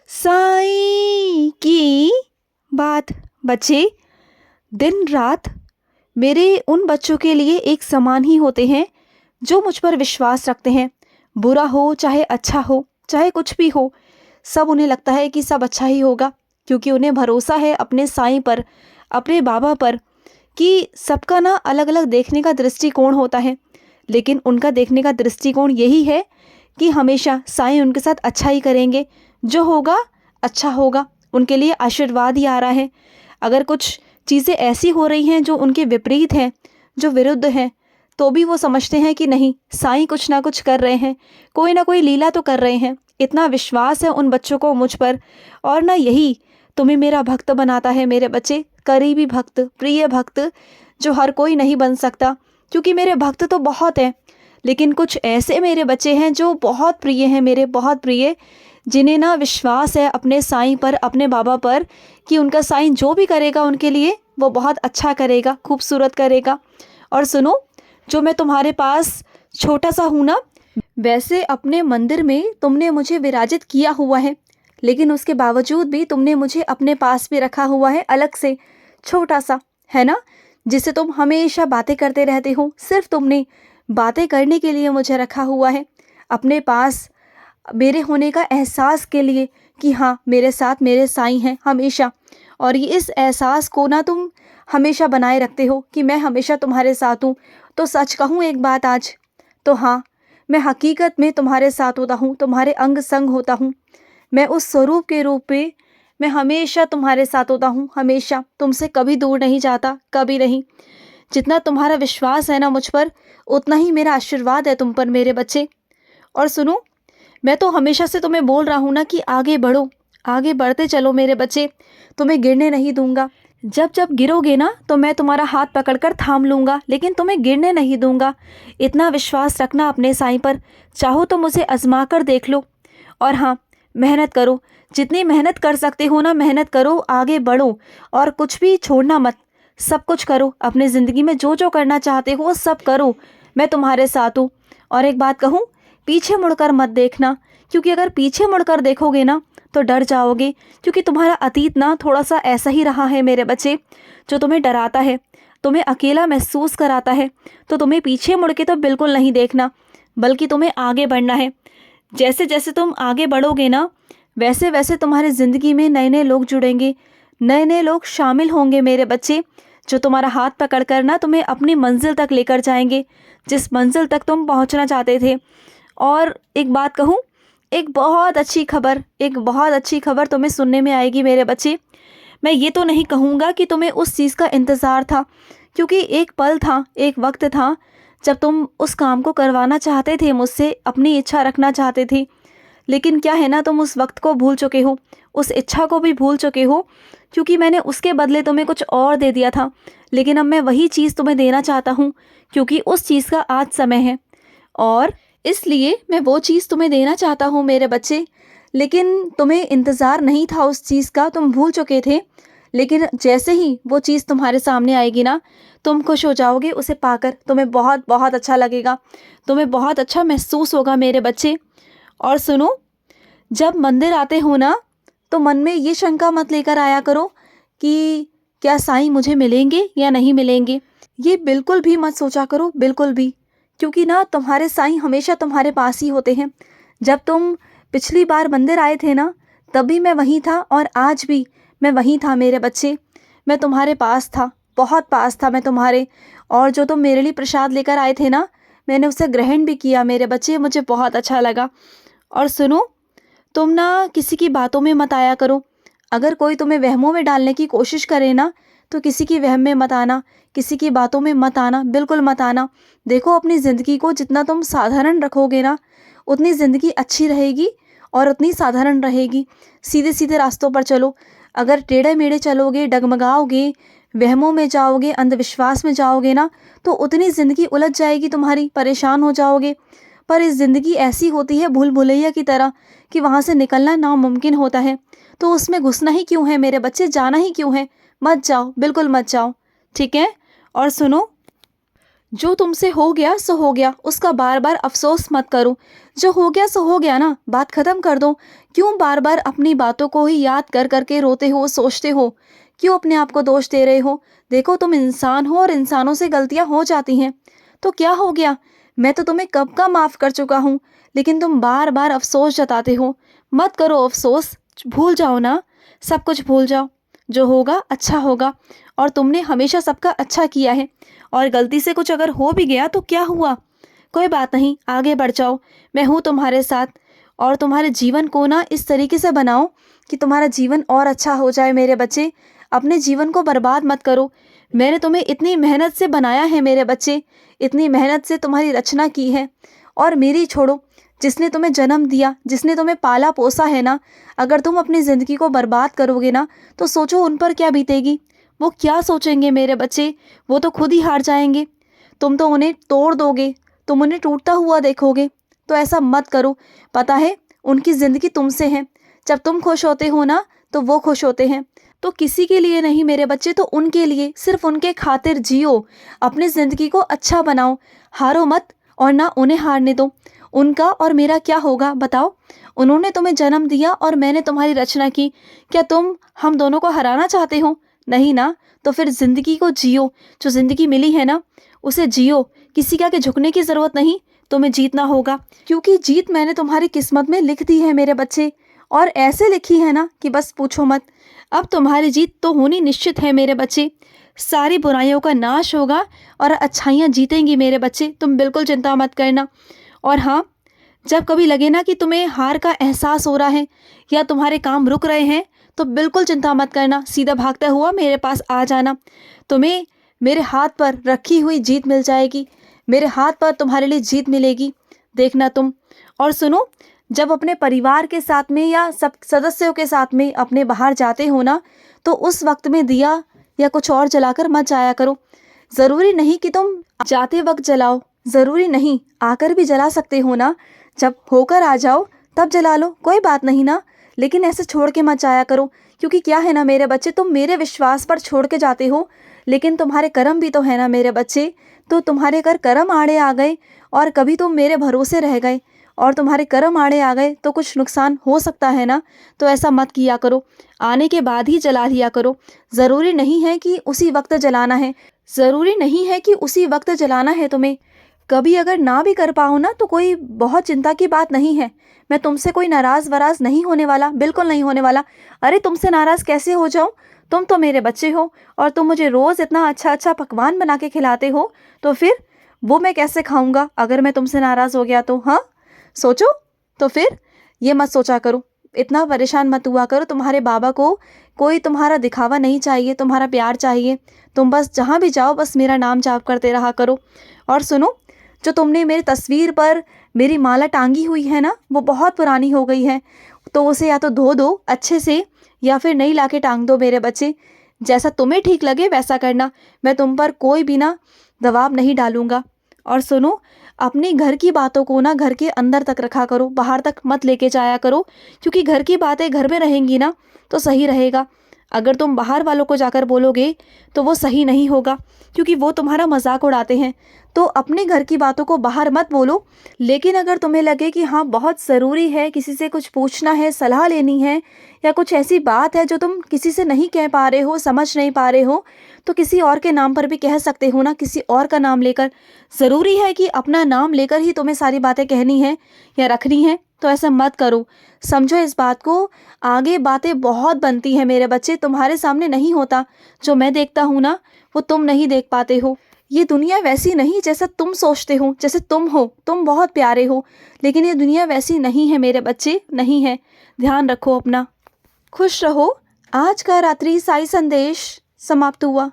साईं की बात। बच्चे, दिन रात मेरे उन बच्चों के लिए एक समान ही होते हैं जो मुझ पर विश्वास रखते हैं। बुरा हो चाहे अच्छा हो, चाहे कुछ भी हो, सब उन्हें लगता है कि सब अच्छा ही होगा, क्योंकि उन्हें भरोसा है अपने साईं पर, अपने बाबा पर, कि सबका ना अलग अलग देखने का दृष्टिकोण होता है। लेकिन उनका देखने का दृष्टिकोण यही है कि हमेशा साईं उनके साथ अच्छा ही करेंगे, जो होगा अच्छा होगा। उनके लिए आशीर्वाद ही आ रहा है। अगर कुछ चीज़ें ऐसी हो रही हैं जो उनके विपरीत हैं, जो विरुद्ध हैं, तो भी वो समझते हैं कि नहीं, साईं कुछ ना कुछ कर रहे हैं, कोई ना कोई लीला तो कर रहे हैं। इतना विश्वास है उन बच्चों को मुझ पर। और ना यही तुम्हें मेरा भक्त बनाता है मेरे बच्चे, करीबी भक्त, प्रिय भक्त, जो हर कोई नहीं बन सकता, क्योंकि मेरे भक्त तो बहुत हैं, लेकिन कुछ ऐसे मेरे बच्चे हैं जो बहुत प्रिय हैं, मेरे बहुत प्रिय, जिन्हें ना विश्वास है अपने साईं पर, अपने बाबा पर, कि उनका साईं जो भी करेगा उनके लिए वो बहुत अच्छा करेगा, खूबसूरत करेगा। और सुनो, जो मैं तुम्हारे पास छोटा सा हूँ ना, वैसे अपने मंदिर में तुमने मुझे विराजित किया हुआ है, लेकिन उसके बावजूद भी तुमने मुझे अपने पास भी रखा हुआ है, अलग से छोटा सा, है ना, जिससे तुम हमेशा बातें करते रहते हो। सिर्फ तुमने बातें करने के लिए मुझे रखा हुआ है, अपने पास मेरे होने का एहसास के लिए, कि हाँ, मेरे साथ मेरे साईं हैं हमेशा। और ये इस एहसास को ना तुम हमेशा बनाए रखते हो कि मैं हमेशा तुम्हारे साथ हूँ। तो सच कहूँ एक बात आज, तो हाँ, मैं हकीकत में तुम्हारे साथ होता हूँ, तुम्हारे अंग संग होता हूँ। मैं उस स्वरूप के रूप में मैं हमेशा तुम्हारे साथ होता हूँ, हमेशा तुमसे कभी दूर नहीं जाता, कभी नहीं। जितना तुम्हारा विश्वास है ना मुझ पर, उतना ही मेरा आशीर्वाद है तुम पर मेरे बच्चे। और सुनो, मैं तो हमेशा से तुम्हें बोल रहा हूँ ना कि आगे बढ़ो, आगे बढ़ते चलो मेरे बच्चे, तुम्हें गिरने नहीं दूंगा। जब जब गिरोगे ना तो मैं तुम्हारा हाथ पकड़कर थाम लूँगा, लेकिन तुम्हें गिरने नहीं दूंगा। इतना विश्वास रखना अपने साईं पर। चाहो तो मुझे आजमा कर देख लो। और हाँ, मेहनत करो, जितनी मेहनत कर सकते हो ना मेहनत करो, आगे बढ़ो, और कुछ भी छोड़ना मत। सब कुछ करो अपनी ज़िंदगी में, जो जो करना चाहते हो वो सब करो, मैं तुम्हारे साथ हूँ। और एक बात कहूँ, पीछे मुड़कर मत देखना, क्योंकि अगर पीछे मुड़कर देखोगे ना तो डर जाओगे, क्योंकि तुम्हारा अतीत ना थोड़ा सा ऐसा ही रहा है मेरे बच्चे, जो तुम्हें डराता है, तुम्हें अकेला महसूस कराता है। तो तुम्हें पीछे मुड़ के तो बिल्कुल नहीं देखना, बल्कि तुम्हें आगे बढ़ना है। जैसे जैसे तुम आगे बढ़ोगे ना, वैसे वैसे तुम्हारी ज़िंदगी में नए नए लोग जुड़ेंगे, नए नए लोग शामिल होंगे मेरे बच्चे, जो तुम्हारा हाथ पकड़ कर ना तुम्हें अपनी मंजिल तक लेकर जाएंगे, जिस मंजिल तक तुम पहुंचना चाहते थे। और एक बात कहूँ, एक बहुत अच्छी खबर, एक बहुत अच्छी खबर तुम्हें सुनने में आएगी मेरे बच्चे। मैं ये तो नहीं कहूँगा कि तुम्हें उस चीज़ का इंतज़ार था, क्योंकि एक पल था, एक वक्त था जब तुम उस काम को करवाना चाहते थे मुझसे, अपनी इच्छा रखना चाहते थे। लेकिन क्या है ना, तुम उस वक्त को भूल चुके हो, उस इच्छा को भी भूल चुके हो, क्योंकि मैंने उसके बदले तुम्हें कुछ और दे दिया था। लेकिन अब मैं वही चीज़ तुम्हें देना चाहता हूँ, क्योंकि उस चीज़ का आज समय है, और इसलिए मैं वो चीज़ तुम्हें देना चाहता हूँ मेरे बच्चे। लेकिन तुम्हें इंतज़ार नहीं था उस चीज़ का, तुम भूल चुके थे। लेकिन जैसे ही वो चीज़ तुम्हारे सामने आएगी ना, तुम खुश हो जाओगे उसे पाकर, तुम्हें बहुत बहुत अच्छा लगेगा, तुम्हें बहुत अच्छा महसूस होगा मेरे बच्चे। और सुनो, जब मंदिर आते हो ना, तो मन में ये शंका मत लेकर आया करो कि क्या साईं मुझे मिलेंगे या नहीं मिलेंगे। ये बिल्कुल भी मत सोचा करो, बिल्कुल भी, क्योंकि ना तुम्हारे साईं हमेशा तुम्हारे पास ही होते हैं। जब तुम पिछली बार मंदिर आए थे ना, तभी मैं वहीं था, और आज भी मैं वहीं था मेरे बच्चे। मैं तुम्हारे पास था, बहुत पास था मैं तुम्हारे। और जो तुम मेरे लिए प्रसाद लेकर आए थे ना, मैंने उसे ग्रहण भी किया मेरे बच्चे, मुझे बहुत अच्छा लगा। और सुनो, तुम ना किसी की बातों में मत आया करो। अगर कोई तुम्हें वहमों में डालने की कोशिश करे ना, तो किसी की वहम में मत आना, किसी की बातों में मत आना, बिल्कुल मत आना। देखो, अपनी ज़िंदगी को जितना तुम साधारण रखोगे ना, उतनी ज़िंदगी अच्छी रहेगी और उतनी साधारण रहेगी। सीधे सीधे रास्तों पर चलो। अगर टेढ़े मेढ़े चलोगे, डगमगाओगे, वहमों में जाओगे, अंधविश्वास में जाओगे ना, तो उतनी ज़िंदगी उलझ जाएगी तुम्हारी, परेशान हो जाओगे। पर इस ज़िंदगी ऐसी होती है भूल भुलैया की तरह, कि वहाँ से निकलना नामुमकिन होता है। तो उसमें घुसना ही क्यों है मेरे बच्चे, जाना ही क्यों है। मत जाओ, बिल्कुल मत जाओ, ठीक है। और सुनो, जो तुमसे हो गया सो हो गया, उसका बार बार अफसोस मत करो। जो हो गया सो हो गया ना, बात ख़त्म कर दो। क्यों बार बार अपनी बातों को ही याद कर करके रोते हो, सोचते हो? क्यों अपने आप को दोष दे रहे हो? देखो, तुम इंसान हो और इंसानों से गलतियां हो जाती हैं। तो क्या हो गया? मैं तो तुम्हें कब का माफ़ कर चुका हूँ, लेकिन तुम बार बार अफसोस जताते हो। मत करो अफसोस, भूल जाओ ना, सब कुछ भूल जाओ। जो होगा अच्छा होगा, और तुमने हमेशा सबका अच्छा किया है। और गलती से कुछ अगर हो भी गया तो क्या हुआ? कोई बात नहीं, आगे बढ़ जाओ। मैं हूँ तुम्हारे साथ। और तुम्हारे जीवन को ना इस तरीके से बनाओ कि तुम्हारा जीवन और अच्छा हो जाए। मेरे बच्चे, अपने जीवन को बर्बाद मत करो। मैंने तुम्हें इतनी मेहनत से बनाया है मेरे बच्चे, इतनी मेहनत से तुम्हारी रचना की है। और मेरी छोड़ो, जिसने तुम्हें जन्म दिया, जिसने तुम्हें पाला पोसा है ना, अगर तुम अपनी ज़िंदगी को बर्बाद करोगे ना, तो सोचो उन पर क्या बीतेगी। वो क्या सोचेंगे मेरे बच्चे? वो तो खुद ही हार जाएंगे। तुम तो उन्हें तोड़ दोगे, तुम उन्हें टूटता हुआ देखोगे। तो ऐसा मत करो। पता है, उनकी ज़िंदगी तुमसे है। जब तुम खुश होते हो ना, तो वो खुश होते हैं। तो किसी के लिए नहीं मेरे बच्चे, तो उनके लिए, सिर्फ उनके खातिर जियो। अपनी ज़िंदगी को अच्छा बनाओ। हारो मत, और ना उन्हें हारने दो। उनका और मेरा क्या होगा बताओ? उन्होंने तुम्हें जन्म दिया और मैंने तुम्हारी रचना की। क्या तुम हम दोनों को हराना चाहते हो? नहीं ना। तो फिर ज़िंदगी को जियो। जो ज़िंदगी मिली है ना, उसे जियो। किसी के आगे झुकने की ज़रूरत नहीं, तुम्हें जीतना होगा। क्योंकि जीत मैंने तुम्हारी किस्मत में लिख दी है मेरे बच्चे, और ऐसे लिखी है ना कि बस पूछो मत। अब तुम्हारी जीत तो होनी निश्चित है मेरे बच्चे। सारी बुराइयों का नाश होगा और अच्छाइयाँ जीतेंगी मेरे बच्चे। तुम बिल्कुल चिंता मत करना। और हाँ, जब कभी लगे ना कि तुम्हें हार का एहसास हो रहा है या तुम्हारे काम रुक रहे हैं, तो बिल्कुल चिंता मत करना। सीधा भागता हुआ मेरे पास आ जाना। तुम्हें मेरे हाथ पर रखी हुई जीत मिल जाएगी। मेरे हाथ पर तुम्हारे लिए जीत मिलेगी, देखना तुम। और सुनो, जब अपने परिवार के साथ में या सब सदस्यों के साथ में अपने बाहर जाते हो ना, तो उस वक्त में दिया या कुछ और जलाकर मत जाया करो। ज़रूरी नहीं कि तुम जाते वक्त जलाओ, ज़रूरी नहीं, आकर भी जला सकते हो ना। जब होकर आ जाओ तब जला लो, कोई बात नहीं ना। लेकिन ऐसे छोड़ के मत जाया करो, क्योंकि क्या है ना मेरे बच्चे, तुम मेरे विश्वास पर छोड़ के जाते हो, लेकिन तुम्हारे कर्म भी तो है ना मेरे बच्चे। तो तुम्हारे अगर कर्म आड़े आ गए और कभी तुम मेरे भरोसे रह गए और तुम्हारे कर्म आड़े आ गए, तो कुछ नुकसान हो सकता है ना। तो ऐसा मत किया करो, आने के बाद ही जला लिया करो। ज़रूरी नहीं है कि उसी वक्त जलाना है, ज़रूरी नहीं है कि उसी वक्त जलाना है तुम्हें। कभी अगर ना भी कर पाओ ना, तो कोई बहुत चिंता की बात नहीं है। मैं तुमसे कोई नाराज़ वराज नहीं होने वाला, बिल्कुल नहीं होने वाला। अरे, तुमसे नाराज़ कैसे हो जाऊं? तुम तो मेरे बच्चे हो, और तुम मुझे रोज़ इतना अच्छा अच्छा पकवान बना के खिलाते हो, तो फिर वो मैं कैसे खाऊंगा अगर मैं तुमसे नाराज़ हो गया तो? हाँ, सोचो। तो फिर ये मत सोचा करो, इतना परेशान मत हुआ करो। तुम्हारे बाबा को कोई तुम्हारा दिखावा नहीं चाहिए, तुम्हारा प्यार चाहिए। तुम बस जहाँ भी जाओ, बस मेरा नाम जाप करते रहा करो। और सुनो, जो तुमने मेरी तस्वीर पर मेरी माला टांगी हुई है ना, वो बहुत पुरानी हो गई है। तो उसे या तो धो दो अच्छे से, या फिर नई लाके टांग दो मेरे बच्चे। जैसा तुम्हें ठीक लगे वैसा करना। मैं तुम पर कोई भी ना दबाव नहीं डालूंगा। और सुनो, अपने घर की बातों को ना घर के अंदर तक रखा करो, बाहर तक मत लेके जाया करो। क्योंकि घर की बातें घर में रहेंगी ना, तो सही रहेगा। अगर तुम बाहर वालों को जाकर बोलोगे तो वो सही नहीं होगा, क्योंकि वो तुम्हारा मजाक उड़ाते हैं। तो अपने घर की बातों को बाहर मत बोलो। लेकिन अगर तुम्हें लगे कि हाँ, बहुत ज़रूरी है, किसी से कुछ पूछना है, सलाह लेनी है, या कुछ ऐसी बात है जो तुम किसी से नहीं कह पा रहे हो, समझ नहीं पा रहे हो, तो किसी और के नाम पर भी कह सकते हो ना, किसी और का नाम लेकर। ज़रूरी है कि अपना नाम लेकर ही तुम्हें सारी बातें कहनी है या रखनी है? तो ऐसा मत करो, समझो इस बात को। आगे बातें बहुत बनती हैं मेरे बच्चे, तुम्हारे सामने नहीं होता। जो मैं देखता हूँ ना, वो तुम नहीं देख पाते हो। ये दुनिया वैसी नहीं जैसा तुम सोचते हो। जैसे तुम हो, तुम बहुत प्यारे हो, लेकिन ये दुनिया वैसी नहीं है मेरे बच्चे, नहीं है। ध्यान रखो अपना। खुश रहो। आज का रात्रि साई संदेश समाप्त हुआ।